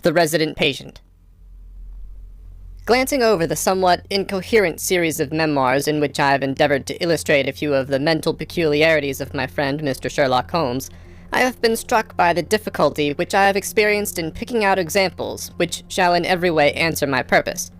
The Resident Patient. Glancing over the somewhat incoherent series of memoirs in which I have endeavored to illustrate a few of the mental peculiarities of my friend Mr. Sherlock Holmes, I have been struck by the difficulty which I have experienced in picking out examples which shall in every way answer my purpose.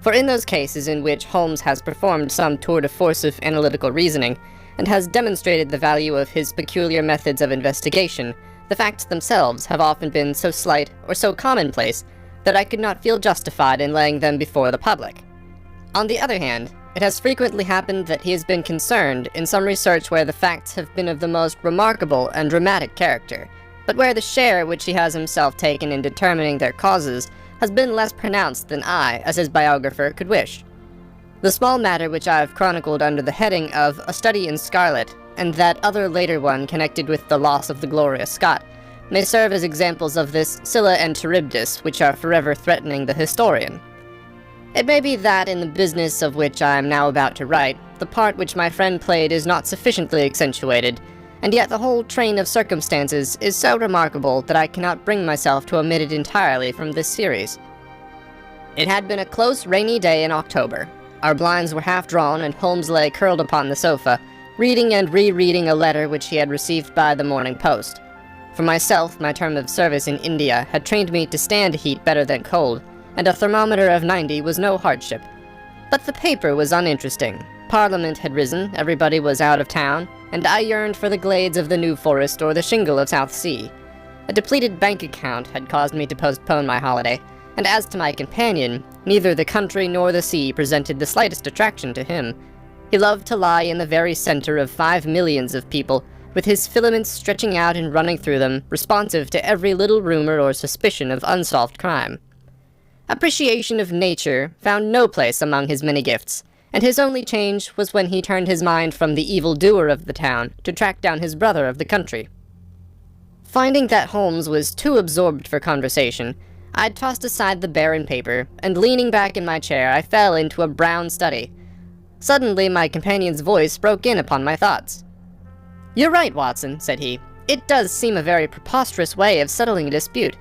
For in those cases in which Holmes has performed some tour de force of analytical reasoning, and has demonstrated the value of his peculiar methods of investigation, the facts themselves have often been so slight or so commonplace that I could not feel justified in laying them before the public. On the other hand, it has frequently happened that he has been concerned in some research where the facts have been of the most remarkable and dramatic character, but where the share which he has himself taken in determining their causes has been less pronounced than I, as his biographer, could wish. The small matter which I have chronicled under the heading of A Study in Scarlet, and that other later one connected with the loss of the Gloria Scott, may serve as examples of this Scylla and Charybdis which are forever threatening the historian. It may be that in the business of which I am now about to write, the part which my friend played is not sufficiently accentuated, and yet the whole train of circumstances is so remarkable that I cannot bring myself to omit it entirely from this series. It had been a close, rainy day in October. Our blinds were half drawn, and Holmes lay curled upon the sofa, reading and rereading a letter which he had received by the morning post. For myself, my term of service in India had trained me to stand heat better than cold, and a thermometer of 90 was no hardship. But the paper was uninteresting. Parliament had risen, everybody was out of town, and I yearned for the glades of the New Forest or the shingle of South Sea. A depleted bank account had caused me to postpone my holiday, and as to my companion, neither the country nor the sea presented the slightest attraction to him. He loved to lie in the very center of 5 millions of people, with his filaments stretching out and running through them, responsive to every little rumor or suspicion of unsolved crime. Appreciation of nature found no place among his many gifts, and his only change was when he turned his mind from the evil-doer of the town to track down his brother of the country. Finding that Holmes was too absorbed for conversation, I tossed aside the barren paper, and leaning back in my chair, I fell into a brown study. Suddenly my companion's voice broke in upon my thoughts. "You're right, Watson," said he. "It does seem a very preposterous way of settling a dispute."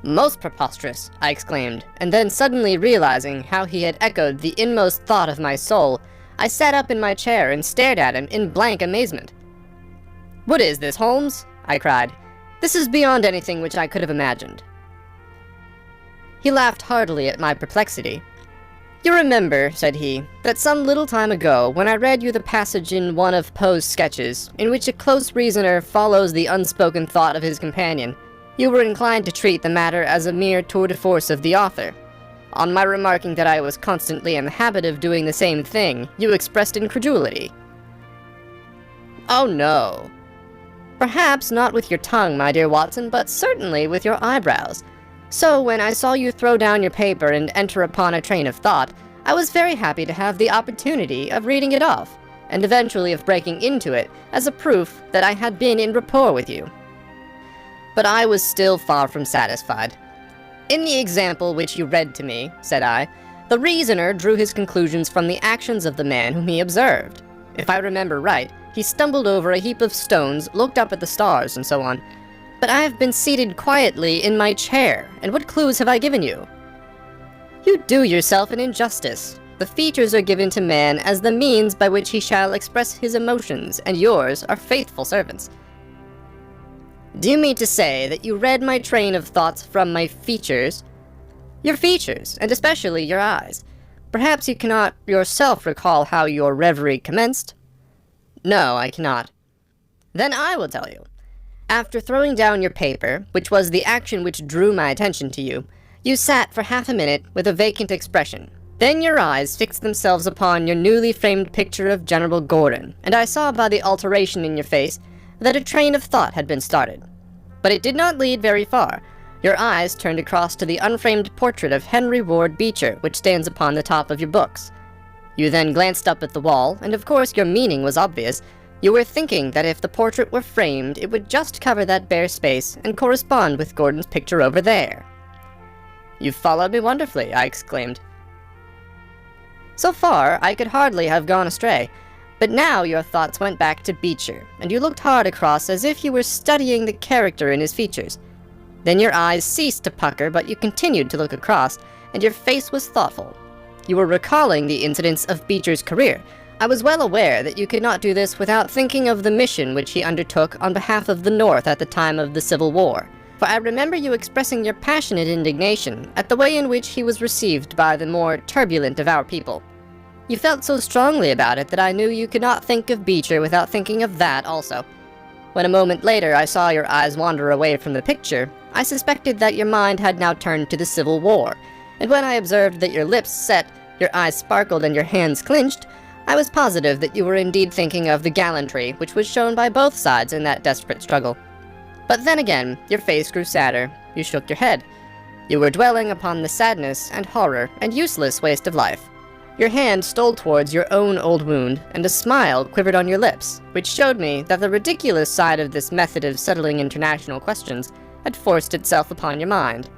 "Most preposterous," I exclaimed, and then suddenly realizing how he had echoed the inmost thought of my soul, I sat up in my chair and stared at him in blank amazement. "What is this, Holmes?" I cried. "This is beyond anything which I could have imagined." He laughed heartily at my perplexity. "You remember," said he, "that some little time ago, when I read you the passage in one of Poe's sketches, in which a close reasoner follows the unspoken thought of his companion, you were inclined to treat the matter as a mere tour de force of the author. On my remarking that I was constantly in the habit of doing the same thing, you expressed incredulity." "Oh, no." "Perhaps not with your tongue, my dear Watson, but certainly with your eyebrows. So when I saw you throw down your paper and enter upon a train of thought, I was very happy to have the opportunity of reading it off, and eventually of breaking into it as a proof that I had been in rapport with you." But I was still far from satisfied. "In the example which you read to me," said I, "the reasoner drew his conclusions from the actions of the man whom he observed. If I remember right, he stumbled over a heap of stones, looked up at the stars, and so on. But I have been seated quietly in my chair, and what clues have I given you?" "You do yourself an injustice. The features are given to man as the means by which he shall express his emotions, and yours are faithful servants." "Do you mean to say that you read my train of thoughts from my features?" "Your features, and especially your eyes. Perhaps you cannot yourself recall how your reverie commenced?" "No, I cannot." "Then I will tell you. After throwing down your paper, which was the action which drew my attention to you, you sat for half a minute with a vacant expression. Then your eyes fixed themselves upon your newly framed picture of General Gordon, and I saw by the alteration in your face that a train of thought had been started. But it did not lead very far. Your eyes turned across to the unframed portrait of Henry Ward Beecher, which stands upon the top of your books. You then glanced up at the wall, and of course your meaning was obvious. You were thinking that if the portrait were framed, it would just cover that bare space and correspond with Gordon's picture over there." "You've followed me wonderfully," I exclaimed. "So far, I could hardly have gone astray. But now your thoughts went back to Beecher, and you looked hard across as if you were studying the character in his features. Then your eyes ceased to pucker, but you continued to look across, and your face was thoughtful. You were recalling the incidents of Beecher's career. I was well aware that you could not do this without thinking of the mission which he undertook on behalf of the North at the time of the Civil War, for I remember you expressing your passionate indignation at the way in which he was received by the more turbulent of our people. You felt so strongly about it that I knew you could not think of Beecher without thinking of that also. When a moment later I saw your eyes wander away from the picture, I suspected that your mind had now turned to the Civil War, and when I observed that your lips set, your eyes sparkled, and your hands clinched, I was positive that you were indeed thinking of the gallantry which was shown by both sides in that desperate struggle. But then again, your face grew sadder, you shook your head. You were dwelling upon the sadness and horror and useless waste of life. Your hand stole towards your own old wound, and a smile quivered on your lips, which showed me that the ridiculous side of this method of settling international questions had forced itself upon your mind.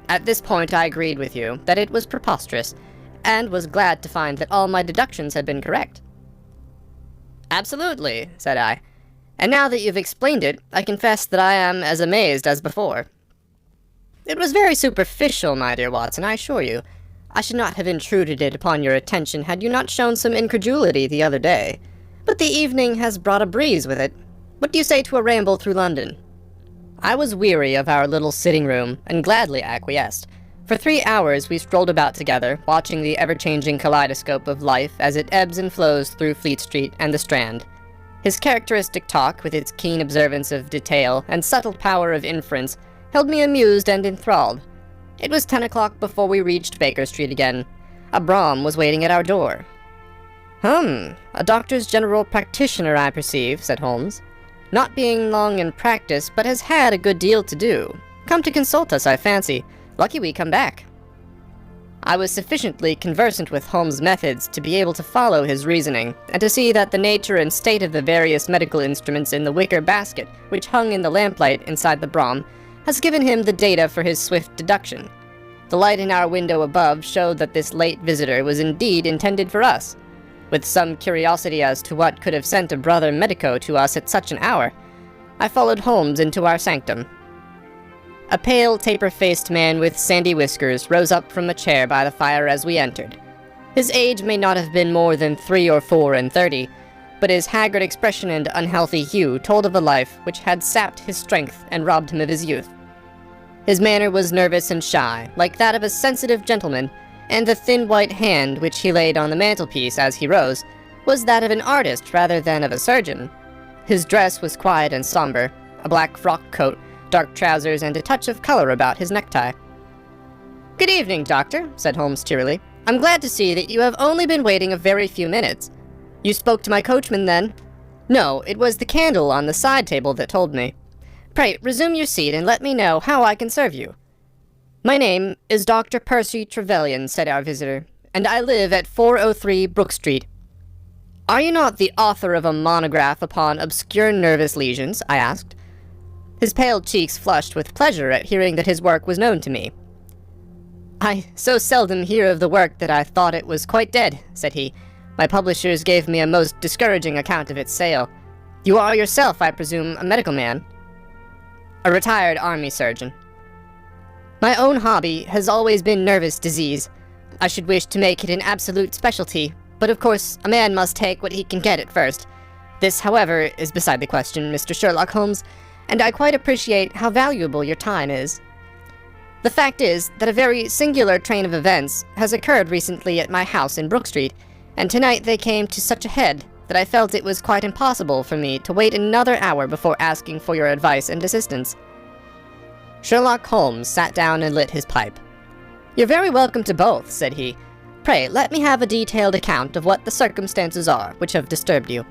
At this point I agreed with you that it was preposterous, and was glad to find that all my deductions had been correct. "Absolutely," said I. "And now that you've explained it, I confess that I am as amazed as before." "It was very superficial, my dear Watson, I assure you. I should not have intruded it upon your attention had you not shown some incredulity the other day. But the evening has brought a breeze with it. What do you say to a ramble through London?" I was weary of our little sitting room, and gladly acquiesced. For 3 hours we strolled about together, watching the ever-changing kaleidoscope of life as it ebbs and flows through Fleet Street and the Strand. His characteristic talk, with its keen observance of detail and subtle power of inference, held me amused and enthralled. It was 10 o'clock before we reached Baker Street again. A brougham was waiting at our door. A doctor's general practitioner, I perceive," said Holmes. "Not being long in practice, but has had a good deal to do. Come to consult us, I fancy. Lucky we come back." I was sufficiently conversant with Holmes' methods to be able to follow his reasoning, and to see that the nature and state of the various medical instruments in the wicker basket, which hung in the lamplight inside the brougham, has given him the data for his swift deduction. The light in our window above showed that this late visitor was indeed intended for us. With some curiosity as to what could have sent a brother medico to us at such an hour, I followed Holmes into our sanctum. A pale, taper-faced man with sandy whiskers rose up from a chair by the fire as we entered. His age may not have been more than 3 or 34, but his haggard expression and unhealthy hue told of a life which had sapped his strength and robbed him of his youth. His manner was nervous and shy, like that of a sensitive gentleman, and the thin white hand which he laid on the mantelpiece as he rose was that of an artist rather than of a surgeon. His dress was quiet and somber, a black frock coat, dark trousers, and a touch of color about his necktie. "Good evening, Doctor," said Holmes cheerily. "I'm glad to see that you have only been waiting a very few minutes. You spoke to my coachman, then?" "No, it was the candle on the side table that told me. Pray, resume your seat, and let me know how I can serve you." "My name is Dr. Percy Trevelyan," said our visitor, "and I live at 403 Brook Street." "Are you not the author of a monograph upon obscure nervous lesions?" I asked. His pale cheeks flushed with pleasure at hearing that his work was known to me. "I so seldom hear of the work that I thought it was quite dead," said he. "My publishers gave me a most discouraging account of its sale. You are yourself, I presume, a medical man?" "A retired army surgeon." "My own hobby has always been nervous disease. I should wish to make it an absolute specialty, but of course a man must take what he can get at first. This, however, is beside the question, Mr. Sherlock Holmes, and I quite appreciate how valuable your time is. The fact is that a very singular train of events has occurred recently at my house in Brook Street, and tonight they came to such a head that I felt it was quite impossible for me to wait another hour before asking for your advice and assistance." Sherlock Holmes sat down and lit his pipe. "You're very welcome to both," said he. "Pray, let me have a detailed account of what the circumstances are which have disturbed you."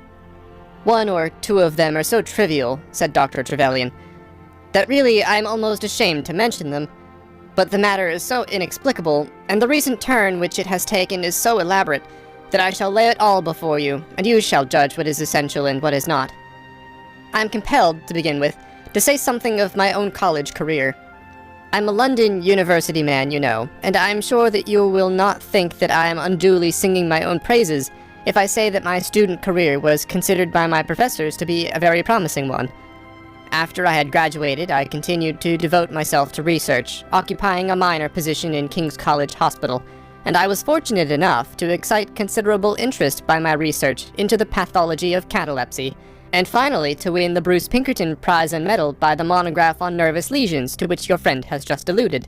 "1 or 2 of them are so trivial," said Dr. Trevelyan, "that really I am almost ashamed to mention them. But the matter is so inexplicable, and the recent turn which it has taken is so elaborate, that I shall lay it all before you, and you shall judge what is essential and what is not. I am compelled, to begin with, to say something of my own college career. I'm a London University man, you know, and I am sure that you will not think that I am unduly singing my own praises if I say that my student career was considered by my professors to be a very promising one. After I had graduated, I continued to devote myself to research, occupying a minor position in King's College Hospital, and I was fortunate enough to excite considerable interest by my research into the pathology of catalepsy, and finally to win the Bruce Pinkerton Prize and Medal by the monograph on nervous lesions to which your friend has just alluded.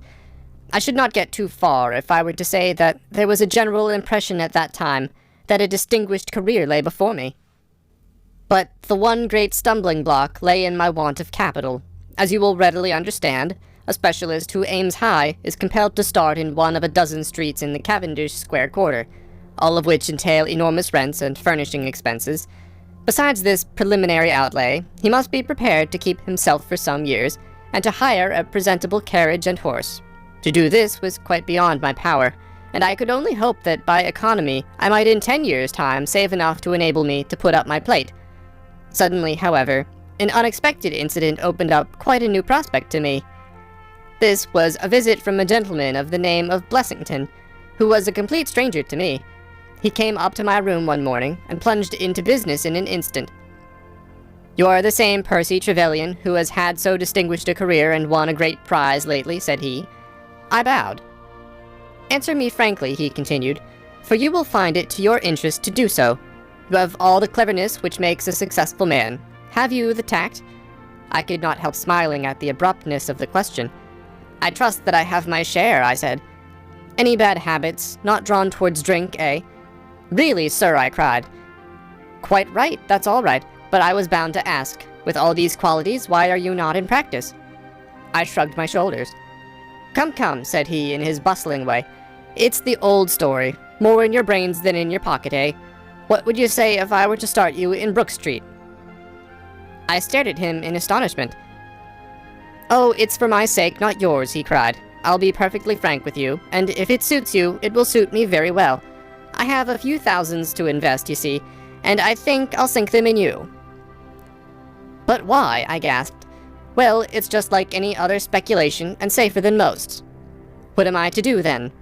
I should not get too far if I were to say that there was a general impression at that time that a distinguished career lay before me. But the one great stumbling block lay in my want of capital. As you will readily understand, a specialist who aims high is compelled to start in one of a dozen streets in the Cavendish Square quarter, all of which entail enormous rents and furnishing expenses. Besides this preliminary outlay, he must be prepared to keep himself for some years, and to hire a presentable carriage and horse. To do this was quite beyond my power, and I could only hope that by economy I might in 10 years' time save enough to enable me to put up my plate. Suddenly, however, an unexpected incident opened up quite a new prospect to me. This was a visit from a gentleman of the name of Blessington, who was a complete stranger to me. He came up to my room one morning and plunged into business in an instant. "You're the same Percy Trevelyan who has had so distinguished a career and won a great prize lately," said he. I bowed. "Answer me frankly," he continued, "for you will find it to your interest to do so. You have all the cleverness which makes a successful man. Have you the tact?" I could not help smiling at the abruptness of the question. "I trust that I have my share," I said. "Any bad habits? Not drawn towards drink, eh?" "Really, sir," I cried. "Quite right, that's all right, but I was bound to ask. With all these qualities, why are you not in practice?" I shrugged my shoulders. "Come, come," said he in his bustling way. "It's the old story. More in your brains than in your pocket, eh? What would you say if I were to start you in Brook Street?" I stared at him in astonishment. "Oh, it's for my sake, not yours," he cried. "I'll be perfectly frank with you, and if it suits you, it will suit me very well. I have a few thousands to invest, you see, and I think I'll sink them in you." "But why?" I gasped. "Well, it's just like any other speculation, and safer than most." "What am I to do, then?"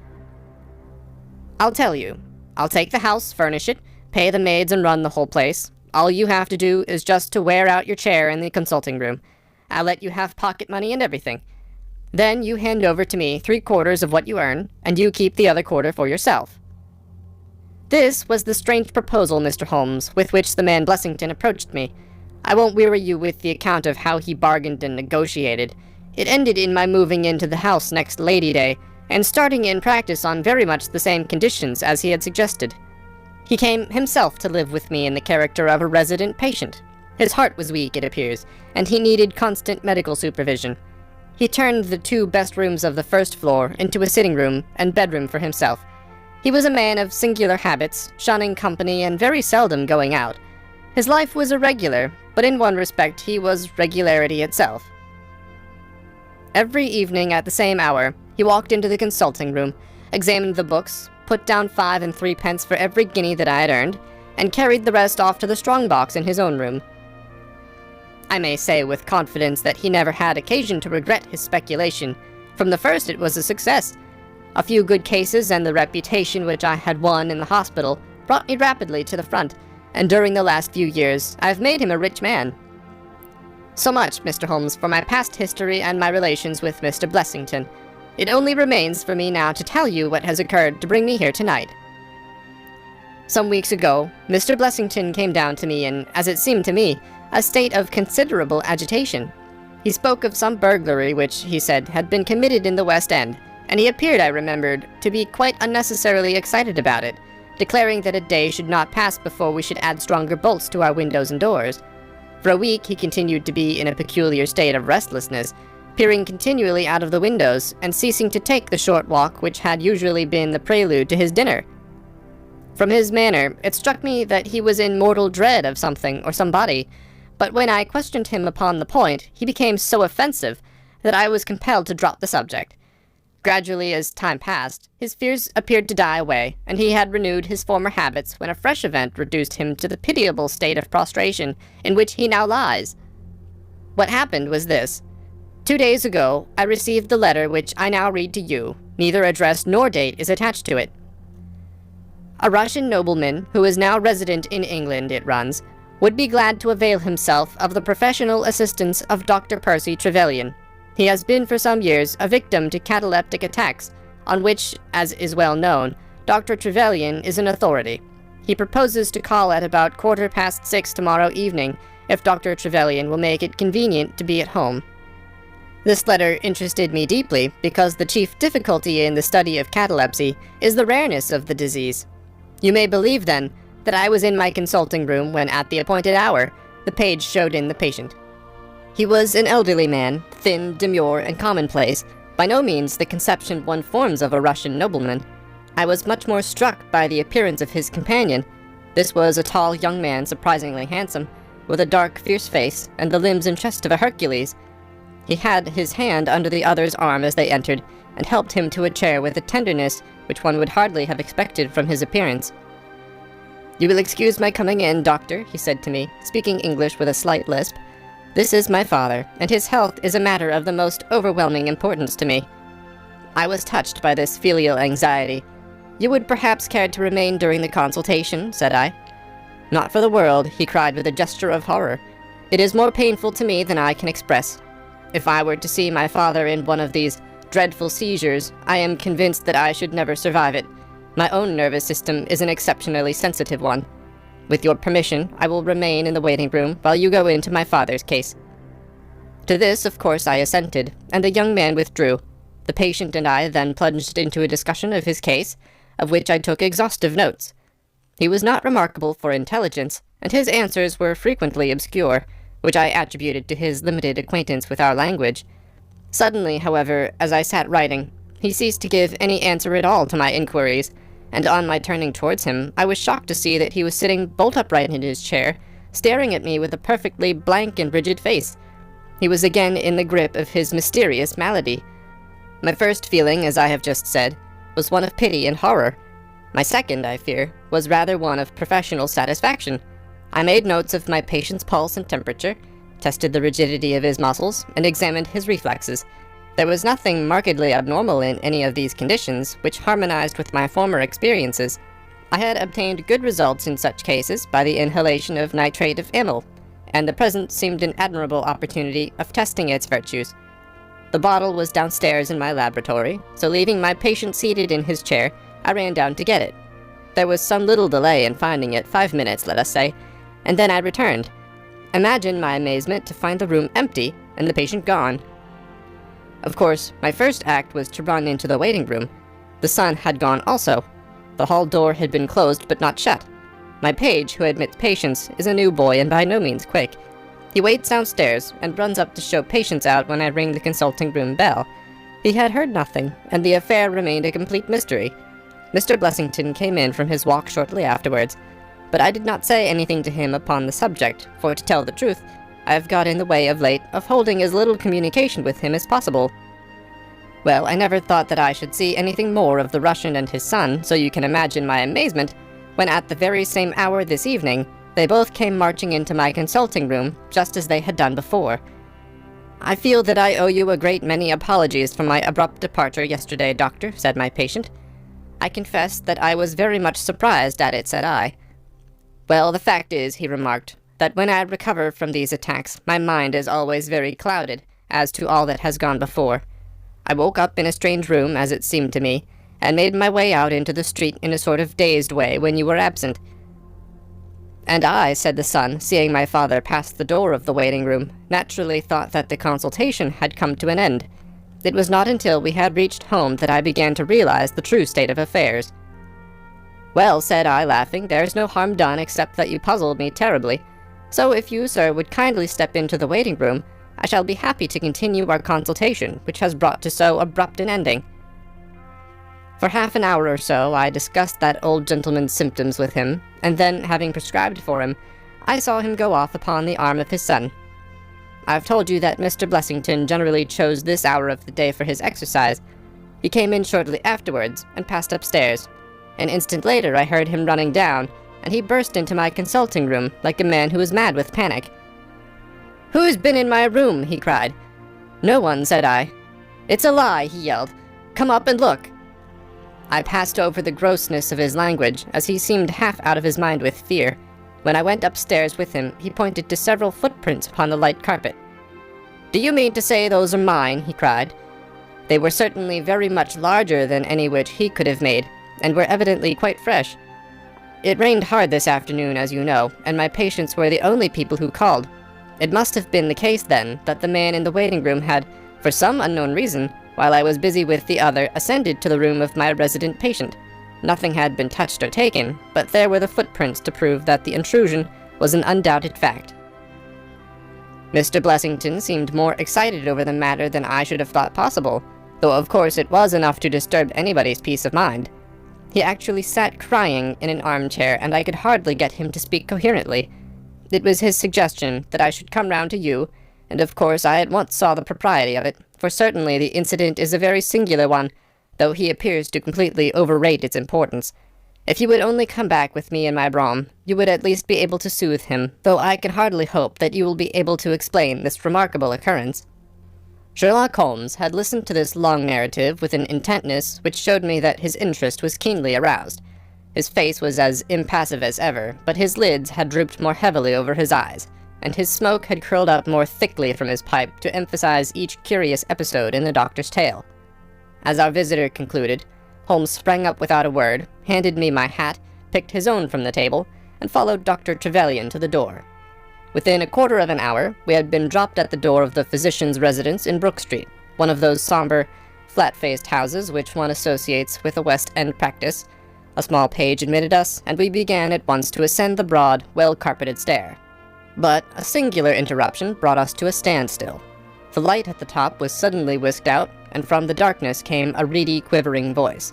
"I'll tell you. I'll take the house, furnish it, pay the maids and run the whole place. All you have to do is just to wear out your chair in the consulting room. I'll let you have pocket money and everything. Then you hand over to me 3/4 of what you earn, and you keep the other quarter for yourself." This was the strange proposal, Mr. Holmes, with which the man Blessington approached me. I won't weary you with the account of how he bargained and negotiated. It ended in my moving into the house next Lady Day, and starting in practice on very much the same conditions as he had suggested. He came himself to live with me in the character of a resident patient. His heart was weak, it appears, and he needed constant medical supervision. He turned the 2 best rooms of the first floor into a sitting room and bedroom for himself. He was a man of singular habits, shunning company and very seldom going out. His life was irregular, but in one respect he was regularity itself. Every evening at the same hour, he walked into the consulting room, examined the books, put down 5 and 3 for every guinea that I had earned, and carried the rest off to the strong box in his own room. I may say with confidence that he never had occasion to regret his speculation. From the first it was a success. A few good cases and the reputation which I had won in the hospital brought me rapidly to the front, and during the last few years I have made him a rich man. So much, Mr. Holmes, for my past history and my relations with Mr. Blessington. It only remains for me now to tell you what has occurred to bring me here tonight. Some weeks ago, Mr. Blessington came down to me in, as it seemed to me, a state of considerable agitation. He spoke of some burglary which, he said, had been committed in the West End, and he appeared, I remembered, to be quite unnecessarily excited about it, declaring that a day should not pass before we should add stronger bolts to our windows and doors. For a week he continued to be in a peculiar state of restlessness, peering continually out of the windows, and ceasing to take the short walk which had usually been the prelude to his dinner. From his manner, it struck me that he was in mortal dread of something or somebody, but when I questioned him upon the point, he became so offensive that I was compelled to drop the subject. Gradually, as time passed, his fears appeared to die away, and he had renewed his former habits when a fresh event reduced him to the pitiable state of prostration in which he now lies. What happened was this. 2 days ago, I received the letter which I now read to you. Neither address nor date is attached to it. A Russian nobleman, who is now resident in England, it runs, would be glad to avail himself of the professional assistance of Dr. Percy Trevelyan. He has been for some years a victim to cataleptic attacks, on which, as is well known, Dr. Trevelyan is an authority. He proposes to call at about 6:15 tomorrow evening, if Dr. Trevelyan will make it convenient to be at home. This letter interested me deeply because the chief difficulty in the study of catalepsy is the rareness of the disease. You may believe, then, that I was in my consulting room when, at the appointed hour, the page showed in the patient. He was an elderly man, thin, demure, and commonplace, by no means the conception one forms of a Russian nobleman. I was much more struck by the appearance of his companion. This was a tall young man, surprisingly handsome, with a dark, fierce face, and the limbs and chest of a Hercules. He had his hand under the other's arm as they entered, and helped him to a chair with a tenderness which one would hardly have expected from his appearance. "You will excuse my coming in, doctor," he said to me, speaking English with a slight lisp. "This is my father, and his health is a matter of the most overwhelming importance to me." I was touched by this filial anxiety. "You would perhaps care to remain during the consultation?" said I. "Not for the world," he cried with a gesture of horror. "It is more painful to me than I can express. If I were to see my father in one of these dreadful seizures, I am convinced that I should never survive it. My own nervous system is an exceptionally sensitive one. With your permission, I will remain in the waiting room while you go into my father's case." To this, of course, I assented, and the young man withdrew. The patient and I then plunged into a discussion of his case, of which I took exhaustive notes. He was not remarkable for intelligence, and his answers were frequently obscure, which I attributed to his limited acquaintance with our language. Suddenly, however, as I sat writing, he ceased to give any answer at all to my inquiries, and on my turning towards him, I was shocked to see that he was sitting bolt upright in his chair, staring at me with a perfectly blank and rigid face. He was again in the grip of his mysterious malady. My first feeling, as I have just said, was one of pity and horror. My second, I fear, was rather one of professional satisfaction. I made notes of my patient's pulse and temperature, tested the rigidity of his muscles, and examined his reflexes. There was nothing markedly abnormal in any of these conditions, which harmonized with my former experiences. I had obtained good results in such cases by the inhalation of nitrate of amyl, and the present seemed an admirable opportunity of testing its virtues. The bottle was downstairs in my laboratory, so leaving my patient seated in his chair, I ran down to get it. There was some little delay in finding it, 5 minutes, let us say, and then I returned. Imagine my amazement to find the room empty and the patient gone. Of course, my first act was to run into the waiting room. The son had gone also. The hall door had been closed but not shut. My page, who admits patients, is a new boy and by no means quick. He waits downstairs and runs up to show patients out when I ring the consulting room bell. He had heard nothing, and the affair remained a complete mystery. Mr. Blessington came in from his walk shortly afterwards, but I did not say anything to him upon the subject, for to tell the truth, I have got in the way of late of holding as little communication with him as possible. Well, I never thought that I should see anything more of the Russian and his son, so you can imagine my amazement, when at the very same hour this evening, they both came marching into my consulting room, just as they had done before. "I feel that I owe you a great many apologies for my abrupt departure yesterday, doctor," said my patient. "I confess that I was very much surprised at it," said I. "Well, the fact is," he remarked, "that when I recover from these attacks, my mind is always very clouded as to all that has gone before. I woke up in a strange room, as it seemed to me, and made my way out into the street in a sort of dazed way when you were absent." "And I," said the son, seeing my father pass the door of the waiting room, "naturally thought that the consultation had come to an end. It was not until we had reached home that I began to realize the true state of affairs." "Well," said I, laughing, "there's no harm done except that you puzzled me terribly. So if you, sir, would kindly step into the waiting room, I shall be happy to continue our consultation, which has brought to so abrupt an ending." For half an hour or so I discussed that old gentleman's symptoms with him, and then, having prescribed for him, I saw him go off upon the arm of his son. I've told you that Mr. Blessington generally chose this hour of the day for his exercise. He came in shortly afterwards, and passed upstairs. An instant later I heard him running down, and he burst into my consulting room like a man who is mad with panic. "Who's been in my room?" he cried. "No one," said I. "It's a lie," he yelled. "Come up and look." I passed over the grossness of his language, as he seemed half out of his mind with fear. When I went upstairs with him, he pointed to several footprints upon the light carpet. "Do you mean to say those are mine?" he cried. They were certainly very much larger than any which he could have made, and were evidently quite fresh. It rained hard this afternoon, as you know, and my patients were the only people who called. It must have been the case, then, that the man in the waiting room had, for some unknown reason, while I was busy with the other, ascended to the room of my resident patient. Nothing had been touched or taken, but there were the footprints to prove that the intrusion was an undoubted fact. Mr. Blessington seemed more excited over the matter than I should have thought possible, though of course it was enough to disturb anybody's peace of mind. He actually sat crying in an armchair, and I could hardly get him to speak coherently. It was his suggestion that I should come round to you, and of course I at once saw the propriety of it, for certainly the incident is a very singular one, though he appears to completely overrate its importance. If you would only come back with me in my brougham, you would at least be able to soothe him, though I can hardly hope that you will be able to explain this remarkable occurrence." Sherlock Holmes had listened to this long narrative with an intentness which showed me that his interest was keenly aroused. His face was as impassive as ever, but his lids had drooped more heavily over his eyes, and his smoke had curled up more thickly from his pipe to emphasize each curious episode in the doctor's tale. As our visitor concluded, Holmes sprang up without a word, handed me my hat, picked his own from the table, and followed Dr. Trevelyan to the door. Within a quarter of an hour, we had been dropped at the door of the physician's residence in Brook Street, one of those somber, flat-faced houses which one associates with a West End practice. A small page admitted us, and we began at once to ascend the broad, well-carpeted stair. But a singular interruption brought us to a standstill. The light at the top was suddenly whisked out, and from the darkness came a reedy, quivering voice.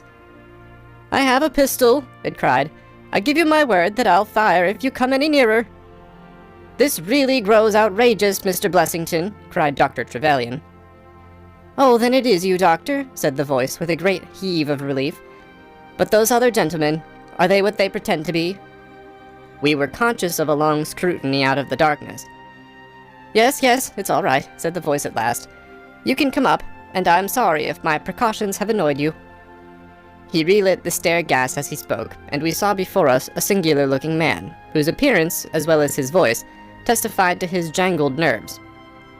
"I have a pistol," it cried. "I give you my word that I'll fire if you come any nearer." "This really grows outrageous, Mr. Blessington," cried Dr. Trevelyan. "Oh, then it is you, Doctor," said the voice with a great heave of relief. "But those other gentlemen, are they what they pretend to be?" We were conscious of a long scrutiny out of the darkness. Yes, it's all right," said the voice at last. "You can come up, and I'm sorry if my precautions have annoyed you." He relit the stair gas as he spoke, and we saw before us a singular-looking man, whose appearance, as well as his voice, testified to his jangled nerves.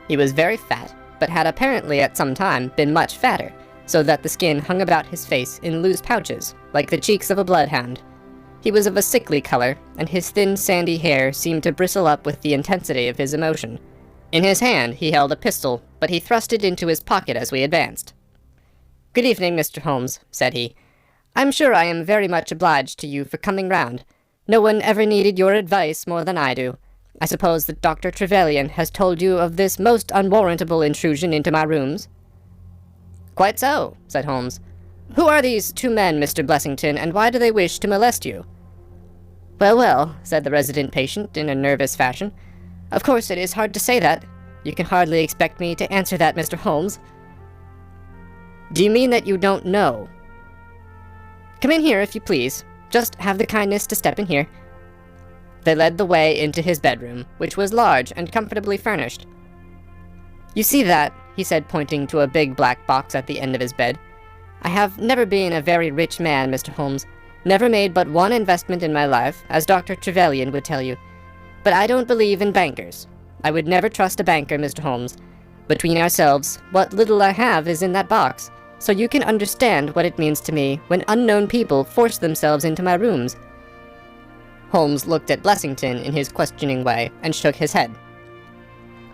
He was very fat, but had apparently at some time been much fatter, so that the skin hung about his face in loose pouches, like the cheeks of a bloodhound. He was of a sickly color, and his thin sandy hair seemed to bristle up with the intensity of his emotion. In his hand he held a pistol, but he thrust it into his pocket as we advanced. "Good evening, Mr. Holmes," said he. "I'm sure I am very much obliged to you for coming round. No one ever needed your advice more than I do. I suppose that Dr. Trevelyan has told you of this most unwarrantable intrusion into my rooms?" "Quite so," said Holmes. "Who are these two men, Mr. Blessington, and why do they wish to molest you?" Well, said the resident patient in a nervous fashion. "Of course it is hard to say that. You can hardly expect me to answer that, Mr. Holmes." "Do you mean that you don't know?" "Come in here, if you please. Just have the kindness to step in here." They led the way into his bedroom, which was large and comfortably furnished. "You see that," he said, pointing to a big black box at the end of his bed. "I have never been a very rich man, Mr. Holmes. Never made but one investment in my life, as Dr. Trevelyan would tell you. But I don't believe in bankers. I would never trust a banker, Mr. Holmes. Between ourselves, what little I have is in that box, so you can understand what it means to me when unknown people force themselves into my rooms." Holmes looked at Blessington in his questioning way, and shook his head.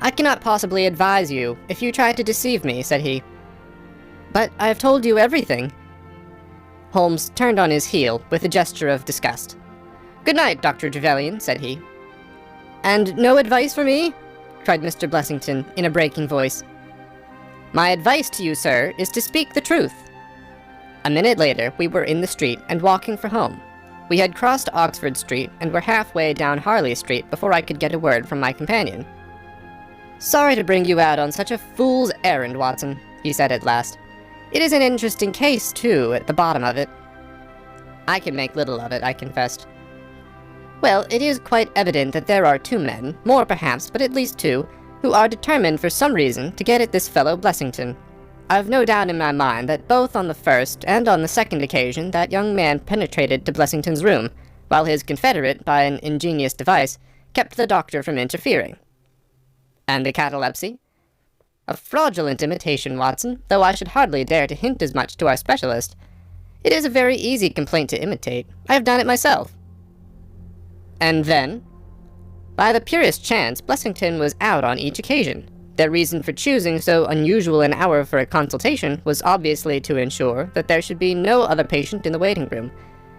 "I cannot possibly advise you if you try to deceive me," said he. "But I have told you everything." Holmes turned on his heel with a gesture of disgust. "Good night, Dr. Trevelyan," said he. "And no advice for me?" cried Mr. Blessington in a breaking voice. "My advice to you, sir, is to speak the truth." A minute later, we were in the street and walking for home. We had crossed Oxford Street and were halfway down Harley Street before I could get a word from my companion. "Sorry to bring you out on such a fool's errand, Watson," he said at last. "It is an interesting case, too, at the bottom of it." "I can make little of it," I confessed. "Well, it is quite evident that there are two men, more perhaps, but at least two, who are determined for some reason to get at this fellow Blessington. I've no doubt in my mind that both on the first and on the second occasion that young man penetrated to Blessington's room, while his confederate, by an ingenious device, kept the doctor from interfering. And the catalepsy? A fraudulent imitation, Watson, though I should hardly dare to hint as much to our specialist. It is a very easy complaint to imitate. I have done it myself. And then? By the purest chance, Blessington was out on each occasion. Their reason for choosing so unusual an hour for a consultation was obviously to ensure that there should be no other patient in the waiting room.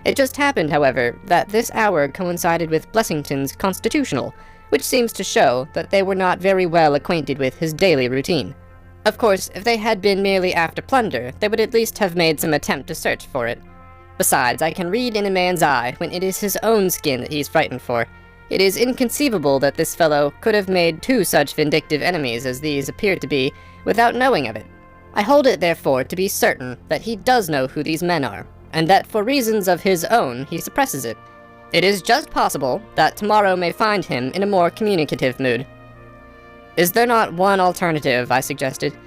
It just happened, however, that this hour coincided with Blessington's constitutional, which seems to show that they were not very well acquainted with his daily routine. Of course, if they had been merely after plunder, they would at least have made some attempt to search for it. Besides, I can read in a man's eye when it is his own skin that he is frightened for. It is inconceivable that this fellow could have made two such vindictive enemies as these appear to be, without knowing of it. I hold it, therefore, to be certain that he does know who these men are, and that for reasons of his own he suppresses it. It is just possible that tomorrow may find him in a more communicative mood. Is there not one alternative, I suggested?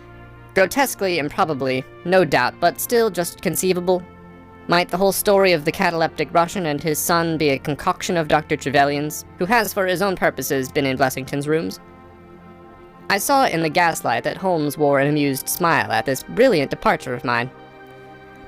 Grotesquely improbably, no doubt, but still just conceivable? Might the whole story of the cataleptic Russian and his son be a concoction of Dr. Trevelyan's, who has for his own purposes been in Blessington's rooms? I saw in the gaslight that Holmes wore an amused smile at this brilliant departure of mine.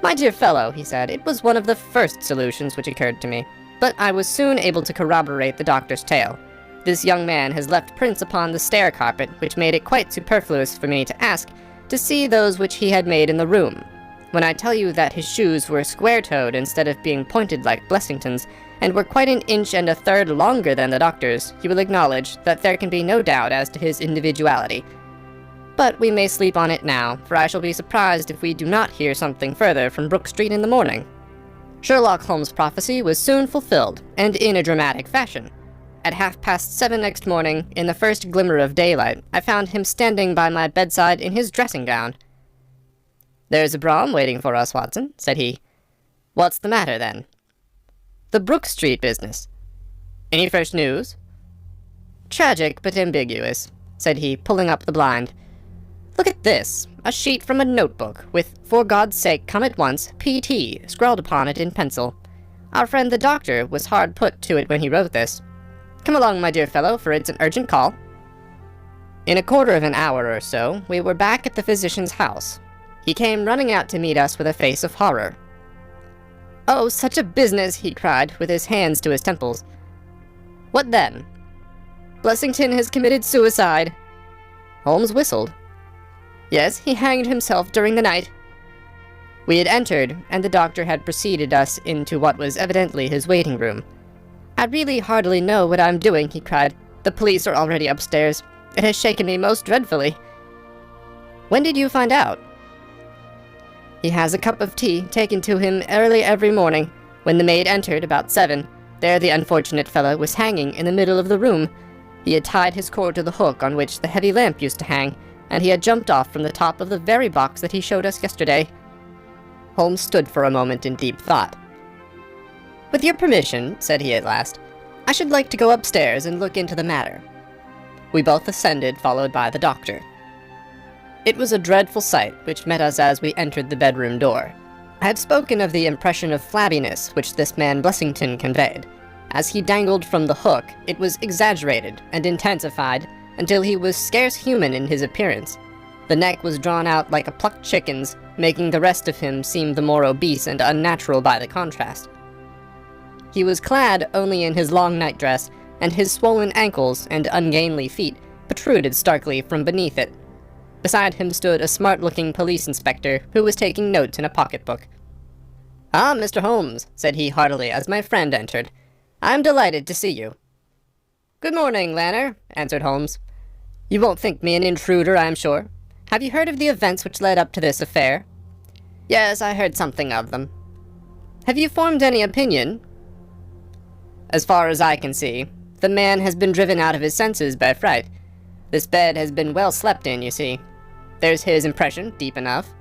My dear fellow, he said, it was one of the first solutions which occurred to me, but I was soon able to corroborate the doctor's tale. This young man has left prints upon the stair carpet, which made it quite superfluous for me to ask to see those which he had made in the room. When I tell you that his shoes were square-toed instead of being pointed like Blessington's, and were quite an inch and a third longer than the doctor's, you will acknowledge that there can be no doubt as to his individuality. But we may sleep on it now, for I shall be surprised if we do not hear something further from Brook Street in the morning. Sherlock Holmes' prophecy was soon fulfilled, and in a dramatic fashion. At 7:30 next morning, in the first glimmer of daylight, I found him standing by my bedside in his dressing gown. "There's a brougham waiting for us, Watson," said he. "What's the matter, then?" "The Brook Street business." "Any fresh news?" "Tragic, but ambiguous," said he, pulling up the blind. "Look at this, a sheet from a notebook, with 'For God's sake, come at once, P.T.' scrawled upon it in pencil. Our friend the doctor was hard put to it when he wrote this. Come along, my dear fellow, for it's an urgent call." In a quarter of an hour or so, we were back at the physician's house. He came running out to meet us with a face of horror. "Oh, such a business!" he cried, with his hands to his temples. "What then?" "Blessington has committed suicide." Holmes whistled. "Yes, he hanged himself during the night." We had entered, and the doctor had preceded us into what was evidently his waiting room. "I really hardly know what I'm doing," he cried. "The police are already upstairs. It has shaken me most dreadfully." "When did you find out?" "He has a cup of tea taken to him early every morning. When the maid entered about 7, there the unfortunate fellow was hanging in the middle of the room. He had tied his cord to the hook on which the heavy lamp used to hang, and he had jumped off from the top of the very box that he showed us yesterday." Holmes stood for a moment in deep thought. "With your permission," said he at last, "I should like to go upstairs and look into the matter." We both ascended, followed by the doctor. It was a dreadful sight which met us as we entered the bedroom door. I have spoken of the impression of flabbiness which this man Blessington conveyed. As he dangled from the hook, it was exaggerated and intensified until he was scarce human in his appearance. The neck was drawn out like a plucked chicken's, making the rest of him seem the more obese and unnatural by the contrast. He was clad only in his long nightdress, and his swollen ankles and ungainly feet protruded starkly from beneath it. Beside him stood a smart-looking police inspector who was taking notes in a pocketbook. "Ah, Mr. Holmes," said he heartily as my friend entered. "I'm delighted to see you." "Good morning, Lanner," answered Holmes. "You won't think me an intruder, I am sure. Have you heard of the events which led up to this affair?" "Yes, I heard something of them." "Have you formed any opinion?" "As far as I can see, the man has been driven out of his senses by fright. This bed has been well slept in, you see. There's his impression, deep enough.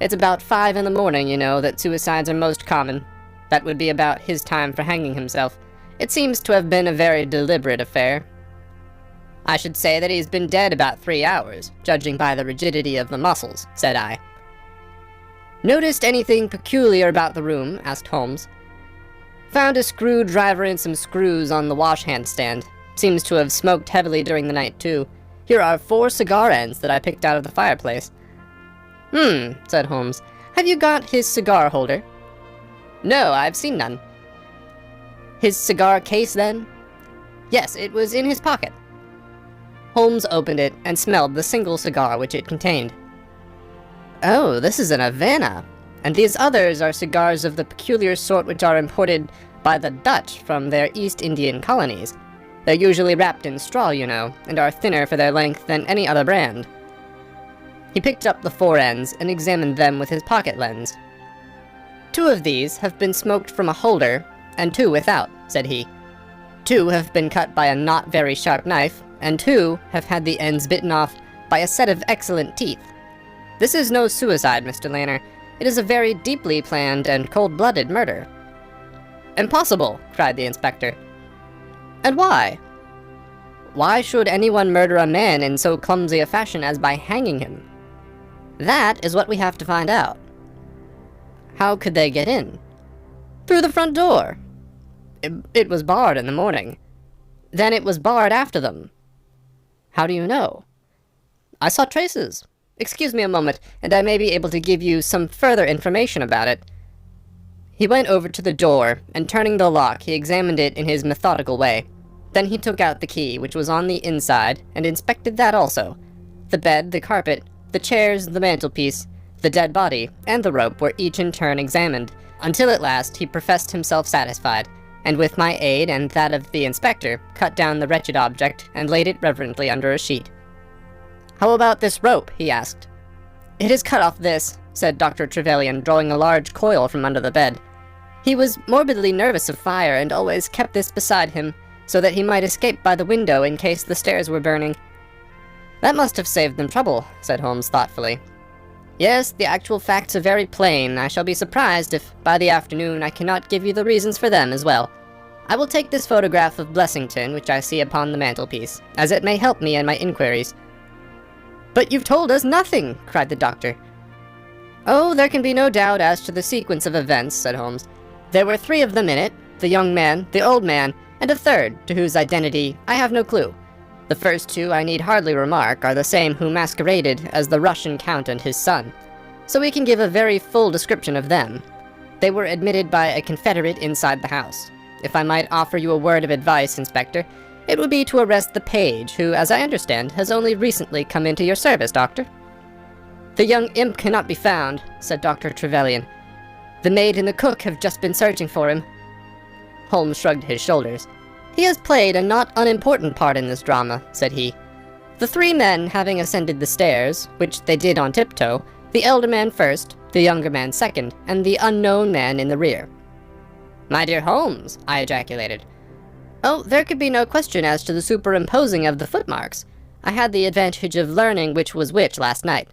It's about 5 in the morning, you know, that suicides are most common. That would be about his time for hanging himself. It seems to have been a very deliberate affair." "I should say that he's been dead about 3 hours, judging by the rigidity of the muscles," said I. "Noticed anything peculiar about the room?" asked Holmes. Found a screwdriver and some screws on the wash-hand stand. Seems to have smoked heavily during the night, too. Here are 4 cigar ends that I picked out of the fireplace." Said Holmes. "Have you got his cigar holder?" "No, I've seen none." "His cigar case, then?" "Yes, it was in his pocket." Holmes opened it and smelled the single cigar which it contained. "Oh, this is an Havana, and these others are cigars of the peculiar sort which are imported by the Dutch from their East Indian colonies. They're usually wrapped in straw, you know, and are thinner for their length than any other brand." He picked up the 4 ends and examined them with his pocket lens. "2 of these have been smoked from a holder, and 2 without," said he. "2 have been cut by a not very sharp knife, and 2 have had the ends bitten off by a set of excellent teeth. This is no suicide, Mr. Lanner. It is a very deeply planned and cold-blooded murder." "Impossible!" cried the inspector. "And why?" "Why should anyone murder a man in so clumsy a fashion as by hanging him? That is what we have to find out." "How could they get in?" "Through the front door." It was barred in the morning." "Then it was barred after them." "How do you know?" "I saw traces. Excuse me a moment, and I may be able to give you some further information about it." He went over to the door, and turning the lock, he examined it in his methodical way. Then he took out the key, which was on the inside, and inspected that also. The bed, the carpet, the chairs, the mantelpiece, the dead body, and the rope were each in turn examined, until at last he professed himself satisfied, and with my aid and that of the inspector, cut down the wretched object and laid it reverently under a sheet. "How about this rope?" he asked. "It is cut off this," said Dr. Trevelyan, drawing a large coil from under the bed. "He was morbidly nervous of fire, and always kept this beside him, so that he might escape by the window in case the stairs were burning." "That must have saved them trouble," said Holmes thoughtfully. "Yes, the actual facts are very plain. I shall be surprised if, by the afternoon, I cannot give you the reasons for them as well. I will take this photograph of Blessington, which I see upon the mantelpiece, as it may help me in my inquiries." "But you've told us nothing!" cried the doctor. "Oh, there can be no doubt as to the sequence of events," said Holmes. "There were 3 of them in it, the young man, the old man, and a third, to whose identity I have no clue. The first 2, I need hardly remark, are the same who masqueraded as the Russian Count and his son, so we can give a very full description of them. They were admitted by a confederate inside the house. If I might offer you a word of advice, Inspector, it would be to arrest the page, who, as I understand, has only recently come into your service, Doctor." "The young imp cannot be found," said Dr. Trevelyan. "The maid and the cook have just been searching for him." Holmes shrugged his shoulders. "He has played a not unimportant part in this drama," said he. "The 3 men having ascended the stairs, which they did on tiptoe, the elder man first, the younger man second, and the unknown man in the rear." "My dear Holmes!" I ejaculated. "Oh, there could be no question as to the superimposing of the footmarks. I had the advantage of learning which was which last night.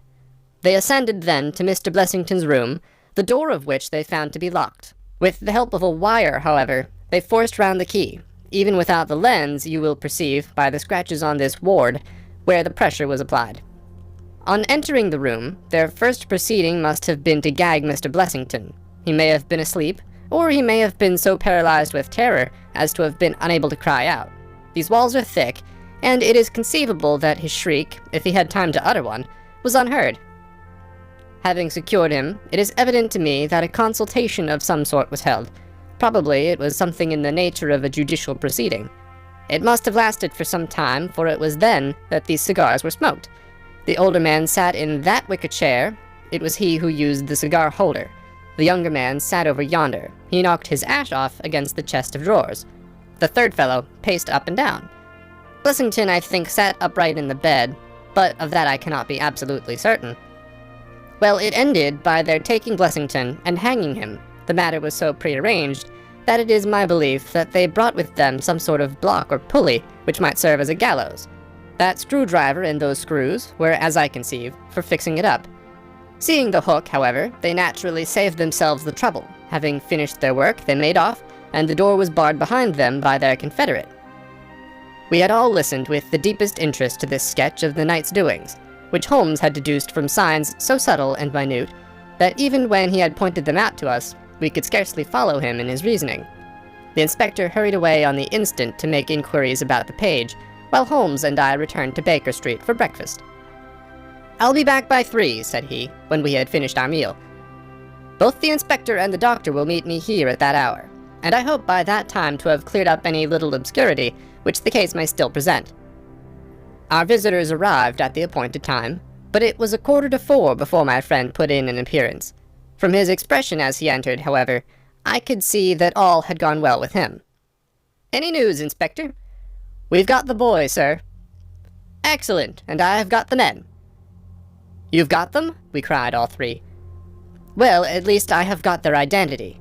They ascended then to Mr. Blessington's room, the door of which they found to be locked. With the help of a wire, however, they forced round the key, even without the lens, you will perceive by the scratches on this ward, where the pressure was applied. On entering the room, their first proceeding must have been to gag Mr. Blessington. He may have been asleep, or he may have been so paralyzed with terror as to have been unable to cry out. These walls are thick, and it is conceivable that his shriek, if he had time to utter one, was unheard. Having secured him, it is evident to me that a consultation of some sort was held. Probably it was something in the nature of a judicial proceeding. It must have lasted for some time, for it was then that these cigars were smoked. The older man sat in that wicker chair. It was he who used the cigar holder. The younger man sat over yonder. He knocked his ash off against the chest of drawers. The third fellow paced up and down. Blessington, I think, sat upright in the bed, but of that I cannot be absolutely certain. Well, it ended by their taking Blessington and hanging him. The matter was so prearranged that it is my belief that they brought with them some sort of block or pulley which might serve as a gallows. That screwdriver and those screws were, as I conceive, for fixing it up. Seeing the hook, however, they naturally saved themselves the trouble. Having finished their work, they made off, and the door was barred behind them by their confederate. We had all listened with the deepest interest to this sketch of the night's doings, which Holmes had deduced from signs so subtle and minute that even when he had pointed them out to us, we could scarcely follow him in his reasoning. The inspector hurried away on the instant to make inquiries about the page, while Holmes and I returned to Baker Street for breakfast. "I'll be back by 3, said he, when we had finished our meal. "Both the inspector and the doctor will meet me here at that hour, and I hope by that time to have cleared up any little obscurity which the case may still present." Our visitors arrived at the appointed time, but it was 3:45 before my friend put in an appearance. From his expression as he entered, however, I could see that all had gone well with him. "Any news, Inspector?" "We've got the boy, sir." "Excellent, and I have got the men." "You've got them?" we cried, all three. "Well, at least I have got their identity.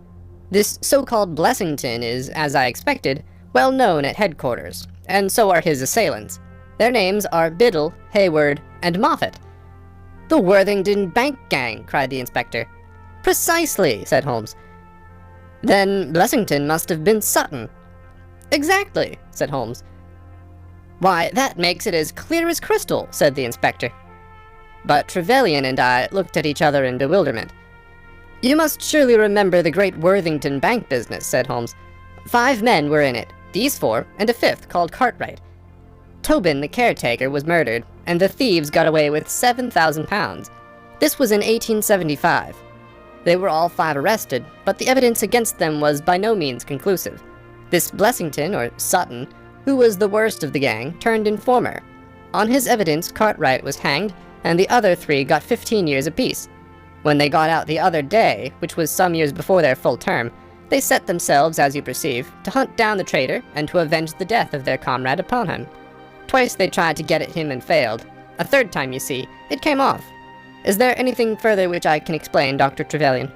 This so-called Blessington is, as I expected, well known at headquarters, and so are his assailants. Their names are Biddle, Hayward, and Moffat." "The Worthington Bank gang!" cried the inspector. "Precisely," said Holmes. "Then Blessington must have been Sutton." "Exactly," said Holmes. "Why, that makes it as clear as crystal," said the inspector. But Trevelyan and I looked at each other in bewilderment. "You must surely remember the great Worthington Bank business," said Holmes. 5 men were in it, these 4, and a 5th called Cartwright. Tobin, the caretaker, was murdered, and the thieves got away with £7,000. This was in 1875. They were all 5 arrested, but the evidence against them was by no means conclusive. This Blessington, or Sutton, who was the worst of the gang, turned informer. On his evidence, Cartwright was hanged, and the other 3 got 15 years apiece. When they got out the other day, which was some years before their full term, they set themselves, as you perceive, to hunt down the traitor and to avenge the death of their comrade upon him. Twice they tried to get at him and failed. A 3rd time, you see, it came off. Is there anything further which I can explain, Dr. Trevelyan?"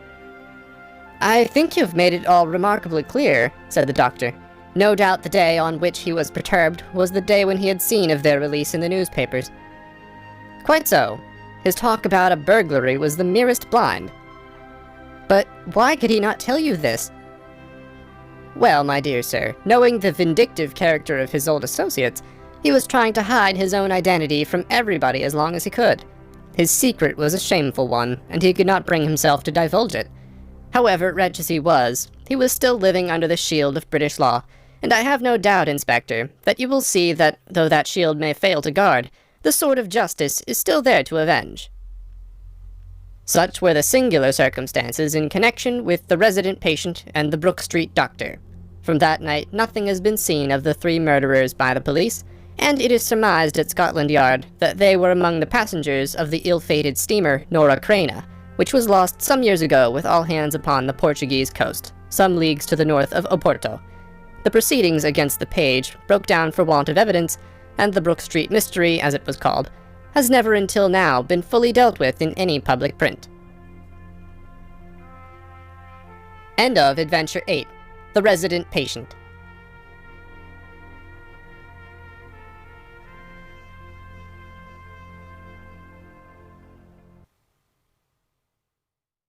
"I think you've made it all remarkably clear," said the doctor. "No doubt the day on which he was perturbed was the day when he had seen of their release in the newspapers." "Quite so. His talk about a burglary was the merest blind." "But why could he not tell you this?" "Well, my dear sir, knowing the vindictive character of his old associates, he was trying to hide his own identity from everybody as long as he could. His secret was a shameful one, and he could not bring himself to divulge it. However, wretch as he was still living under the shield of British law, and I have no doubt, Inspector, that you will see that, though that shield may fail to guard, the sword of justice is still there to avenge." Such were the singular circumstances in connection with the resident patient and the Brook Street doctor. From that night nothing has been seen of the 3 murderers by the police, and it is surmised at Scotland Yard that they were among the passengers of the ill-fated steamer Nora Creina, which was lost some years ago with all hands upon the Portuguese coast, some leagues to the north of Oporto. The proceedings against the page broke down for want of evidence, and the Brook Street mystery, as it was called, has never until now been fully dealt with in any public print. End of Adventure 8, The Resident Patient.